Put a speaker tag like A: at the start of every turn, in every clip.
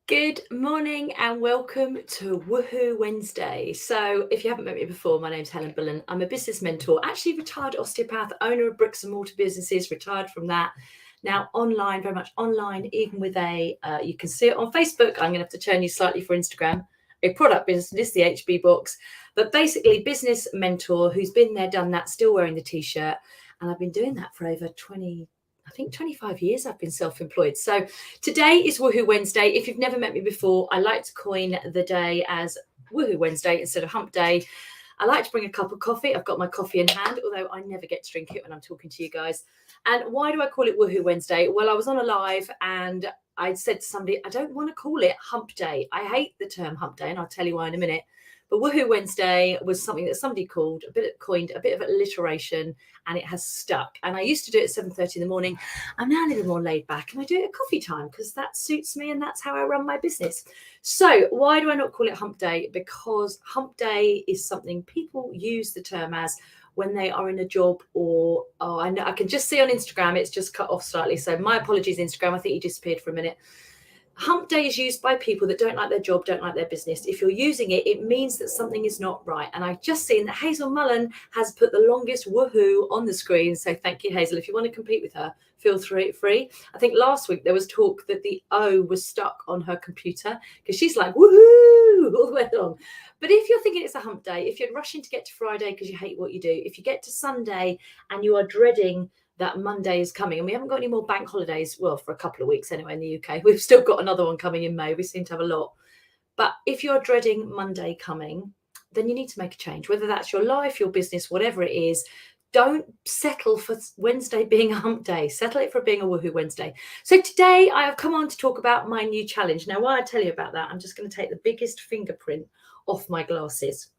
A: Good morning and welcome to Woohoo Wednesday. So, if you haven't met me before, my name's Helen Bullen. I'm a business mentor, actually retired osteopath, owner of bricks and mortar businesses, retired from that. Now online, very much online, even with you can see it on Facebook. I'm going to have to turn you slightly for Instagram. A product business, the HB box, but basically business mentor who's been there, done that, still wearing the t-shirt. And I've been doing that for over 25 years I've been self-employed. So today is Woohoo Wednesday. If you've never met me before, I like to coin the day as Woohoo Wednesday instead of Hump Day. I like to bring a cup of coffee. I've got my coffee in hand, although I never get to drink it when I'm talking to you guys. And why do I call it Woohoo Wednesday? Well, I was on a live and I said to somebody, I don't want to call it Hump Day. I hate the term Hump Day, and I'll tell you why in a minute. But Woohoo Wednesday was something that somebody coined a bit of alliteration, and it has stuck. And I used to do it at 7:30 in the morning. I'm now a little more laid back, and I do it at coffee time because that suits me and that's how I run my business. So why do I not call it Hump Day? Because Hump Day is something people use the term as when they are in a job, or I know I can just see on Instagram it's just cut off slightly. So my apologies, Instagram. I think you disappeared for a minute. Hump Day is used by people that don't like their job, don't like their business. If you're using it, it means that something is not right. And I've just seen that Hazel Mullen has put the longest woohoo on the screen. So thank you, Hazel. If you want to compete with her, feel free. I think last week there was talk that the O was stuck on her computer because she's like, woohoo, all the way along. But if you're thinking it's a hump day, if you're rushing to get to Friday because you hate what you do, if you get to Sunday and you are dreading that Monday is coming, and we haven't got any more bank holidays, well, for a couple of weeks anyway in the UK. We've still got another one coming in May. We seem to have a lot. But if you're dreading Monday coming, then you need to make a change, whether that's your life, your business, whatever it is. Don't settle for Wednesday being a hump day. Settle it for being a Woohoo Wednesday. So today I have come on to talk about my new challenge. Now, while I tell you about that, I'm just going to take the biggest fingerprint off my glasses.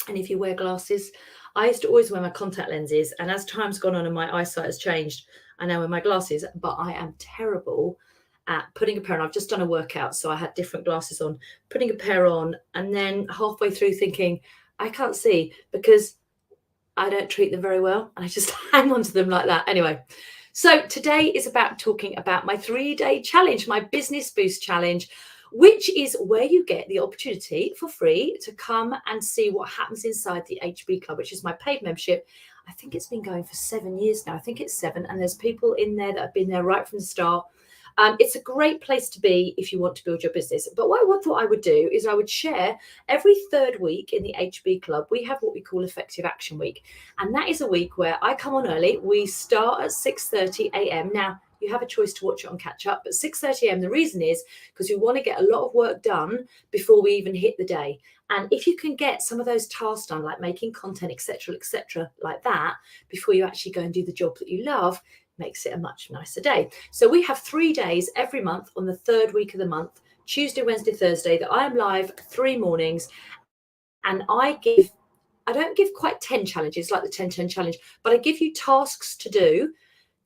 A: And if you wear glasses, I used to always wear my contact lenses, and as time's gone on and my eyesight has changed, I now wear my glasses, but I am terrible at putting a pair on. I've just done a workout, so I had different glasses on, putting a pair on, and then halfway through thinking, I can't see because I don't treat them very well, and I just hang on to them like that. Anyway, so today is about talking about my 3-day challenge, my Business Boost Challenge, which is where you get the opportunity for free to come and see what happens inside the HB Club, which is my paid membership. I think it's been going for 7 years now. I think it's 7, and there's people in there that have been there right from the start. It's a great place to be if you want to build your business. But what I thought I would do is I would share every 3rd week in the HB Club. We have what we call Effective Action Week. And that is a week where I come on early. We start at 6:30 a.m. Now, you have a choice to watch it on catch up, but 6:30 a.m. The reason is because we want to get a lot of work done before we even hit the day. And if you can get some of those tasks done, like making content, etc., like that, before you actually go and do the job that you love, makes it a much nicer day. So we have 3 days every month on the 3rd week of the month, Tuesday, Wednesday, Thursday, that I am live 3 mornings. And I don't give quite 10 challenges like the 10-10 challenge, but I give you tasks to do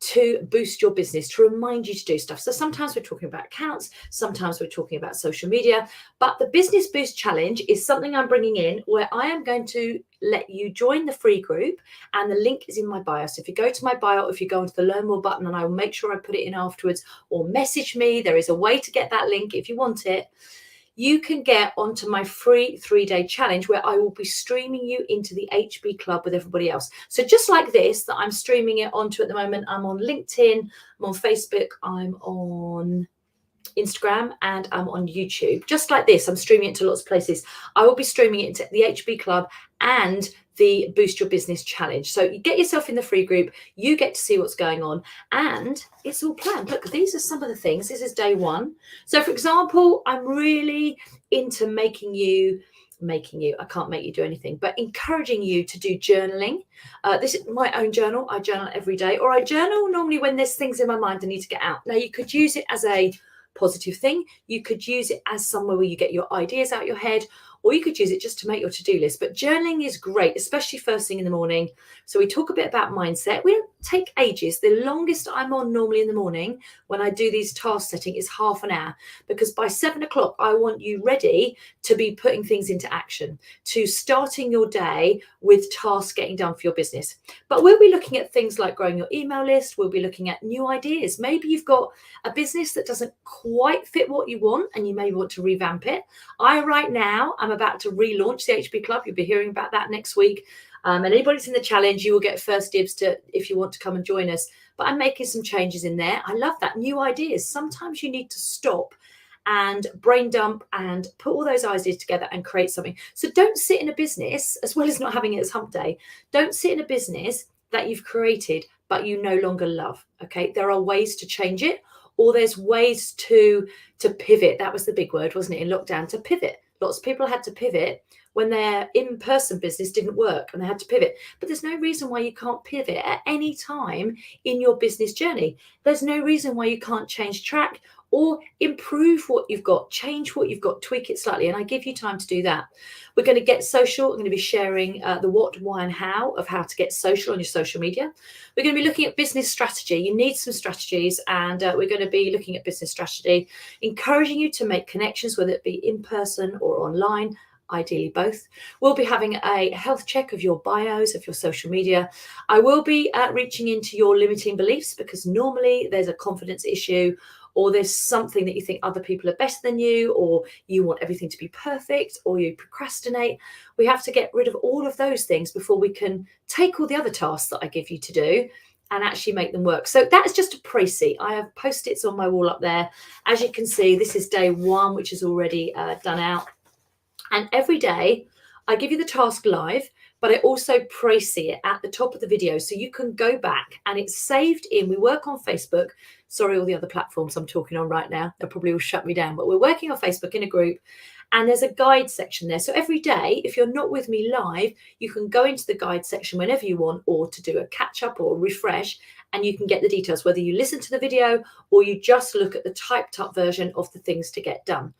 A: to boost your business, to remind you to do stuff. So sometimes we're talking about accounts, sometimes we're talking about social media, but the Business Boost Challenge is something I'm bringing in where I am going to let you join the free group, and the link is in my bio. So if you go to my bio, if you go into the Learn More button, and I will make sure I put it in afterwards, or message me, there is a way to get that link if you want it. You can get onto my free 3-day challenge where I will be streaming you into the HB Club with everybody else. So just like this, that I'm streaming it onto at the moment, I'm on LinkedIn, I'm on Facebook, I'm on Instagram, and I'm on YouTube. Just like this, I'm streaming it to lots of places. I will be streaming it into the HB Club and the Boost Your Business Challenge. So you get yourself in the free group, you get to see what's going on, and it's all planned. Look, these are some of the things. This is day 1. So for example, I'm really into making you, I can't make you do anything, but encouraging you to do journaling. This is my own journal. I journal every day, or I journal normally when there's things in my mind I need to get out. Now, you could use it as a positive thing. You could use it as somewhere where you get your ideas out your head, or you could use it just to make your to-do list. But journaling is great, especially first thing in the morning. So we talk a bit about mindset. We don't take ages. The longest I'm on normally in the morning when I do these task setting is half an hour, because by 7 o'clock, I want you ready to be putting things into action, to starting your day with tasks getting done for your business. But we'll be looking at things like growing your email list. We'll be looking at new ideas. Maybe you've got a business that doesn't quite fit what you want and you may want to revamp it. Right now, I'm about to relaunch the HB Club. You'll be hearing about that next week. And anybody's in the challenge, you will get first dibs to if you want to come and join us. But I'm making some changes in there. I love that. New ideas. Sometimes you need to stop and brain dump and put all those ideas together and create something. So don't sit in a business, as well as not having it as hump day, don't sit in a business that you've created but you no longer love. Okay, there are ways to change it, or there's ways to pivot. That was the big word, wasn't it, in lockdown, to pivot. Lots of people had to pivot when their in-person business didn't work and they had to pivot. But there's no reason why you can't pivot at any time in your business journey. There's no reason why you can't change track or improve what you've got, change what you've got, tweak it slightly. And I give you time to do that. We're going to get social. I'm going to be sharing the what, why, and how of how to get social on your social media. We're going to be looking at business strategy. You need some strategies, and we're going to be looking at business strategy, encouraging you to make connections, whether it be in person or online, ideally both. We'll be having a health check of your bios, of your social media. I will be reaching into your limiting beliefs, because normally there's a confidence issue, or there's something that you think other people are better than you, or you want everything to be perfect, or you procrastinate. We have to get rid of all of those things before we can take all the other tasks that I give you to do and actually make them work. So that is just a précis. I have Post-its on my wall up there. As you can see, this is day 1, which is already done out. And every day I give you the task live, but I also précis it at the top of the video, so you can go back and it's saved in. We work on Facebook. Sorry, all the other platforms I'm talking on right now, they'll probably all shut me down, but we're working on Facebook in a group, and there's a guide section there. So every day, if you're not with me live, you can go into the guide section whenever you want, or to do a catch up or a refresh, and you can get the details, whether you listen to the video or you just look at the typed up version of the things to get done.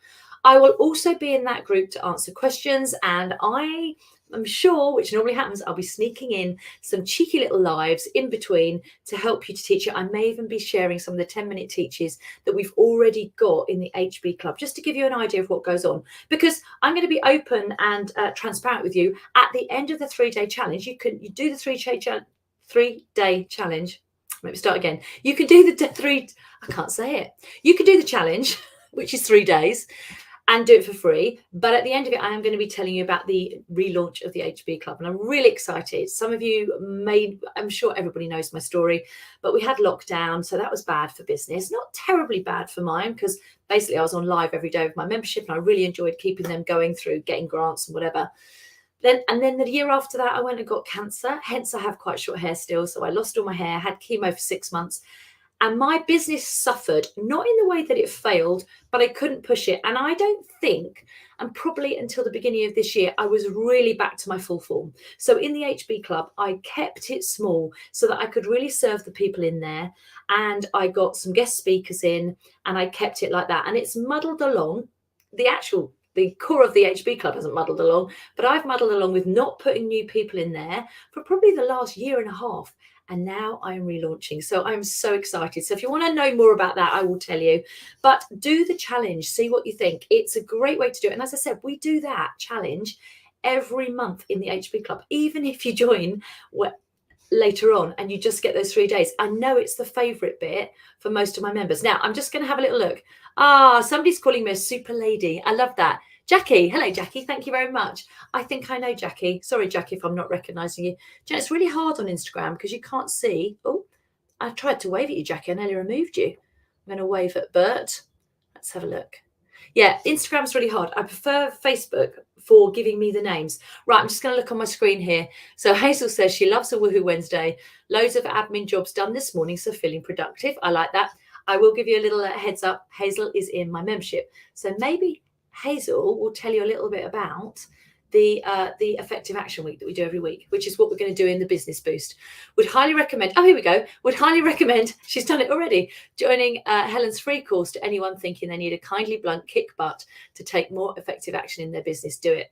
A: I will also be in that group to answer questions, and I'm sure, which normally happens, I'll be sneaking in some cheeky little lives in between to help you to teach you. I may even be sharing some of the 10-minute teaches that we've already got in the HB Club, just to give you an idea of what goes on. Because I'm going to be open and transparent with you. At the end of the 3-day challenge, you do the 3-day challenge. Let me start again. You can do I can't say it. You can do the challenge, which is 3 days, and do it for free. But at the end of it, I am going to be telling you about the relaunch of the HB Club. And I'm really excited. Some of you I'm sure everybody knows my story, but we had lockdown. So that was bad for business. Not terribly bad for mine, because basically I was on live every day with my membership, and I really enjoyed keeping them going through getting grants and whatever. Then the year after that, I went and got cancer. Hence, I have quite short hair still. So I lost all my hair, had chemo for 6 months. And my business suffered, not in the way that it failed, but I couldn't push it. And I don't think, and probably until the beginning of this year, I was really back to my full form. So in the HB Club, I kept it small so that I could really serve the people in there. And I got some guest speakers in, and I kept it like that. And it's muddled along. The core of the HB Club hasn't muddled along, but I've muddled along with not putting new people in there for probably the last year and a half. And now I'm relaunching. So I'm so excited. So if you want to know more about that, I will tell you. But do the challenge. See what you think. It's a great way to do it. And as I said, we do that challenge every month in the HB Club. Even if you join later on and you just get those 3 days. I know it's the favourite bit for most of my members. Now, I'm just going to have a little look. Somebody's calling me a super lady. I love that. Jackie. Hello, Jackie. Thank you very much. I think I know Jackie. Sorry, Jackie, if I'm not recognising you. It's really hard on Instagram because you can't see. Oh, I tried to wave at you, Jackie. I nearly removed you. I'm going to wave at Bert. Let's have a look. Yeah, Instagram's really hard. I prefer Facebook for giving me the names. Right, I'm just going to look on my screen here. So Hazel says she loves a Woohoo Wednesday. Loads of admin jobs done this morning, so feeling productive. I like that. I will give you a little heads up. Hazel is in my membership. So maybe Hazel will tell you a little bit about the effective action week that we do every week, which is what we're going to do in the business boost. Would highly recommend, oh, here we go, would highly recommend, she's done it already, joining Helen's free course to anyone thinking they need a kindly blunt kick butt to take more effective action in their business. Do it.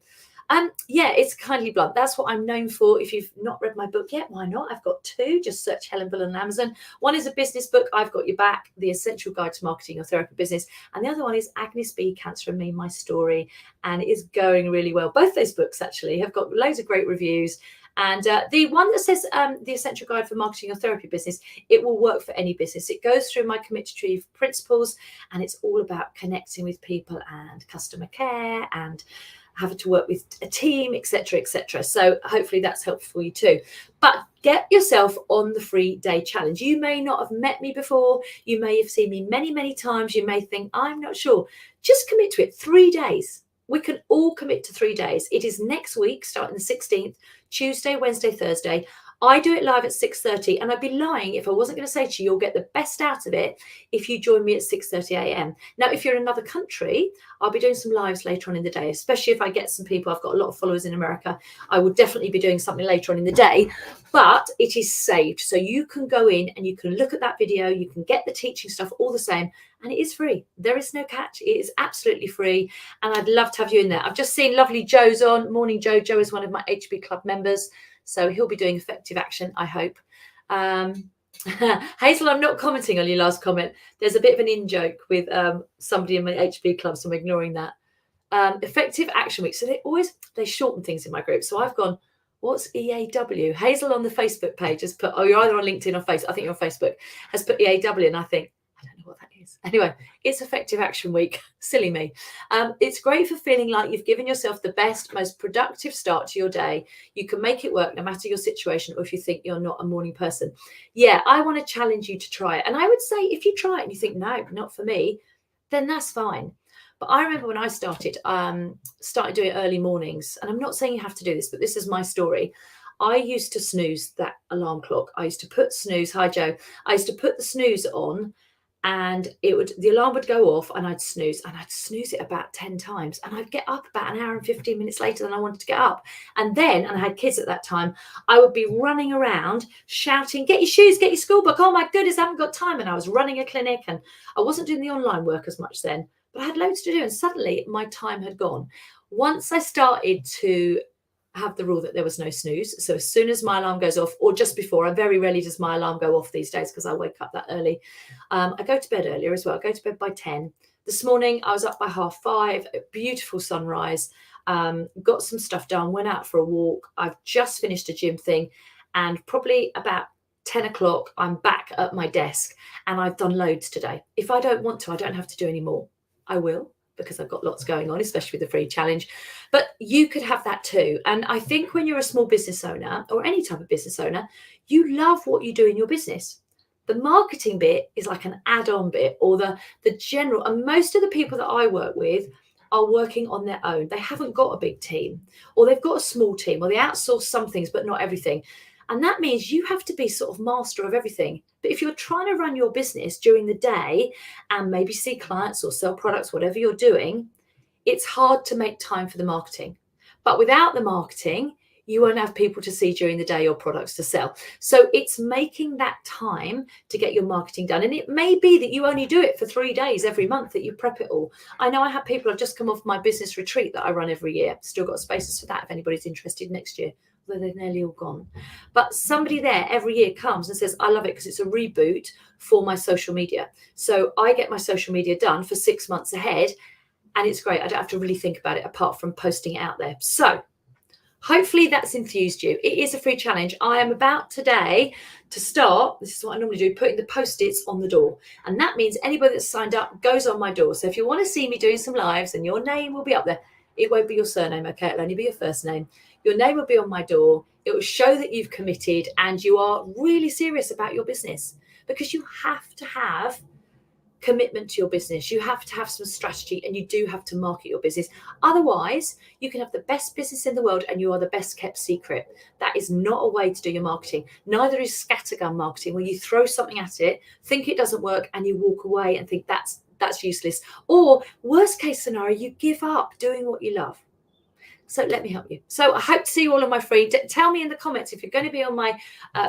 A: Yeah, it's kindly blunt. That's what I'm known for. If you've not read my book yet, why not? I've got two. Just search Helen Bullen on Amazon. One is a business book, I've Got Your Back, The Essential Guide to Marketing Your Therapy Business. And the other one is Agnes B, Cancer and Me, My Story. And it is going really well. Both those books actually have got loads of great reviews. And the one that says The Essential Guide for Marketing Your Therapy Business, it will work for any business. It goes through my Commit to Achieve principles, and it's all about connecting with people and customer care and having to work with a team, etc., etc. So hopefully that's helpful for you too. But get yourself on the 3-day challenge. You may not have met me before. You may have seen me many, many times. You may think, I'm not sure. Just commit to it. 3 days. We can all commit to 3 days. It is next week, starting the 16th, Tuesday, Wednesday, Thursday. I do it live at 6:30, and I'd be lying if I wasn't going to say to you, you'll get the best out of it if you join me at 6:30 a.m. Now, if you're in another country, I'll be doing some lives later on in the day, especially if I get some people. I've got a lot of followers in America. I will definitely be doing something later on in the day, but it is saved. So you can go in and you can look at that video. You can get the teaching stuff all the same, and it is free. There is no catch. It is absolutely free, and I'd love to have you in there. I've just seen lovely Joe's on. Morning, Joe. Joe is one of my HBClub members. So he'll be doing effective action, I hope. Hazel, I'm not commenting on your last comment. There's a bit of an in-joke with somebody in my HB club, so I'm ignoring that. Effective action week. So they shorten things in my group. So I've gone, what's EAW? Hazel on the Facebook page has put, oh, you're either on LinkedIn or Facebook. I think you're on Facebook, has put EAW. And I think, I don't know what that is. Anyway, it's effective action week. Silly me. It's great for feeling like you've given yourself the best, most productive start to your day. You can make it work no matter your situation, or if you think you're not a morning person. Yeah, I want to challenge you to try it. And I would say if you try it and you think, no, not for me, then that's fine. But I remember when I started doing early mornings, and I'm not saying you have to do this, but this is my story. I used to snooze that alarm clock. I used to put snooze. Hi, Joe. I used to put the snooze on, and the alarm would go off, and I'd snooze it about 10 times, and I'd get up about an hour and 15 minutes later than I wanted to get up. And then, and I had kids at that time, I would be running around shouting, get your shoes, get your school book. Oh my goodness, I haven't got time. And I was running a clinic, and I wasn't doing the online work as much then, but I had loads to do. And suddenly my time had gone. Once I started to have the rule that there was no snooze. So as soon as my alarm goes off, or just before, very rarely does my alarm go off these days because I wake up that early. I go to bed earlier as well. I go to bed by 10. This morning, I was up by 5:30, a beautiful sunrise, got some stuff done, went out for a walk. I've just finished a gym thing, and probably about 10 o'clock, I'm back at my desk, and I've done loads today. If I don't want to, I don't have to do any more. I will, because I've got lots going on, especially with the free challenge. But you could have that too. And I think when you're a small business owner, or any type of business owner, you love what you do in your business. The marketing bit is like an add-on bit, or the general. And most of the people that I work with are working on their own. They haven't got a big team, or they've got a small team, or they outsource some things, but not everything. And that means you have to be sort of master of everything. But if you're trying to run your business during the day and maybe see clients or sell products, whatever you're doing, it's hard to make time for the marketing. But without the marketing, you won't have people to see during the day or products to sell. So it's making that time to get your marketing done. And it may be that you only do it for 3 days every month, that you prep it all. I know I have people who've just come off my business retreat that I run every year. Still got spaces for that if anybody's interested next year. Although they're nearly all gone. But somebody there every year comes and says, I love it because it's a reboot for my social media. So I get my social media done for 6 months ahead, and it's great. I don't have to really think about it apart from posting it out there. So hopefully that's enthused you. It is a free challenge. I am about today to start, this is what I normally do, putting the post-its on the door. And that means anybody that's signed up goes on my door. So if you want to see me doing some lives, and your name will be up there. It won't be your surname, okay? It'll only be your first name. Your name will be on my door. It will show that you've committed and you are really serious about your business, because you have to have commitment to your business. You have to have some strategy, and you do have to market your business. Otherwise, you can have the best business in the world and you are the best kept secret. That is not a way to do your marketing. Neither is scattergun marketing, where you throw something at it, think it doesn't work, and you walk away and think that's useless. Or worst case scenario, you give up doing what you love. So let me help you. So I hope to see you all on my free. Tell me in the comments if you're going to be on my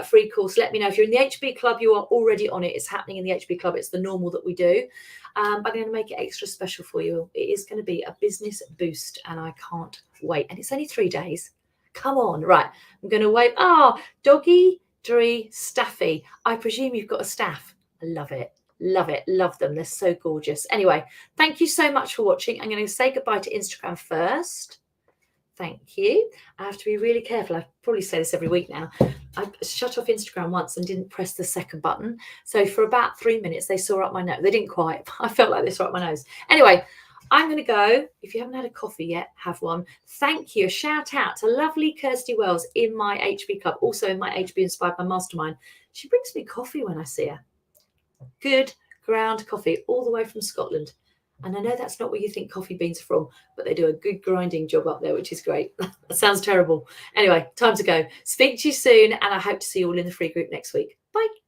A: free course. Let me know. If you're in the HB Club, you are already on it. It's happening in the HB Club. It's the normal that we do. But I'm going to make it extra special for you. It is going to be a business boost, and I can't wait. And it's only 3 days. Come on. Right. I'm going to wave. Doggy, Dree, Staffy. I presume you've got a staff. I love it. Love it. Love them. They're so gorgeous. Anyway, thank you so much for watching. I'm going to say goodbye to Instagram first. Thank you. I have to be really careful. I probably say this every week now. I shut off Instagram once and didn't press the second button. So for about 3 minutes, they saw up my nose. They didn't quite. I felt like they saw up my nose. Anyway, I'm going to go. If you haven't had a coffee yet, have one. Thank you. A shout out to lovely Kirsty Wells in my HB Club, also in my HB Inspired by Mastermind. She brings me coffee when I see her. Good ground coffee all the way from Scotland. And I know that's not where you think coffee beans are from, but they do a good grinding job up there, which is great. That sounds terrible. Anyway, time to go. Speak to you soon, and I hope to see you all in the free group next week. Bye.